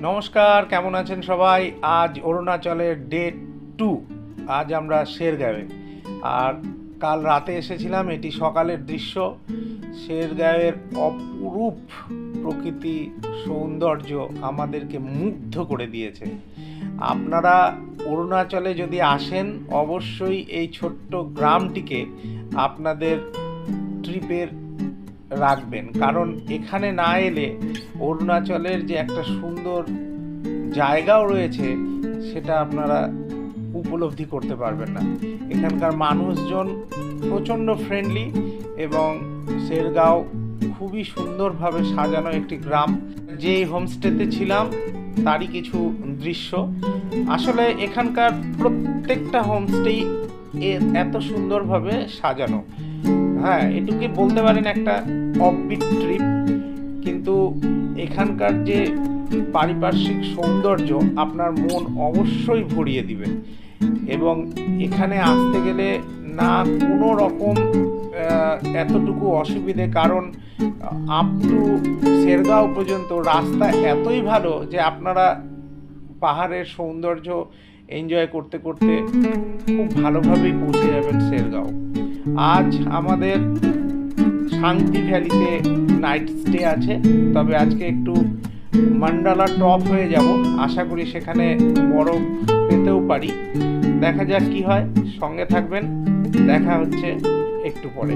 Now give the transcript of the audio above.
নমস্কার, কেমন আছেন সবাই? আজ অরুণাচলের ডে 2। আজ আমরা শেরগাঁওয়ে, আর কাল রাতে এসেছিলাম। এটি সকালের দৃশ্য। শেরগাঁওয়ের অপরূপ প্রকৃতি সৌন্দর্য আমাদেরকে মুগ্ধ করে দিয়েছে। আপনারা অরুণাচলে যদি আসেন, অবশ্যই এই ছোট্ট গ্রামটিকে আপনাদের ট্রিপের রাখবেন, কারণ এখানে না এলে অরুণাচলের যে একটা সুন্দর জায়গাও রয়েছে সেটা আপনারা উপলব্ধি করতে পারবেন না। এখানকার মানুষজন প্রচণ্ড ফ্রেন্ডলি এবং শেরগাঁও খুবই সুন্দরভাবে সাজানো একটি গ্রাম। যে হোমস্টেতে ছিলাম তারই কিছু দৃশ্য। আসলে এখানকার প্রত্যেকটা হোমস্টেই এত সুন্দরভাবে সাজানো। হ্যাঁ, এটুকে বলতে পারেন একটা অফবিট ট্রিপ, কিন্তু এখানকার যে পারিপার্শ্বিক সৌন্দর্য আপনার মন অবশ্যই ভরিয়ে দিবে। এবং এখানে আসতে গেলে না কোনো রকম এতটুকু অসুবিধে, কারণ আপ টু শেরগাঁও পর্যন্ত রাস্তা এতই ভালো যে আপনারা পাহাড়ের সৌন্দর্য এনজয় করতে করতে খুব ভালোভাবেই পৌঁছে যাবেন শেরগাঁও। আজ আমাদের শান্তি ভ্যালিতে নাইট স্টে আছে, তবে আজকে একটু মান্ডালা টপ হয়ে যাব। আশা করি সেখানে বরফ পেতেও পারি। দেখা যাক কি হয়। সঙ্গে থাকবেন, দেখা হচ্ছে একটু পরে।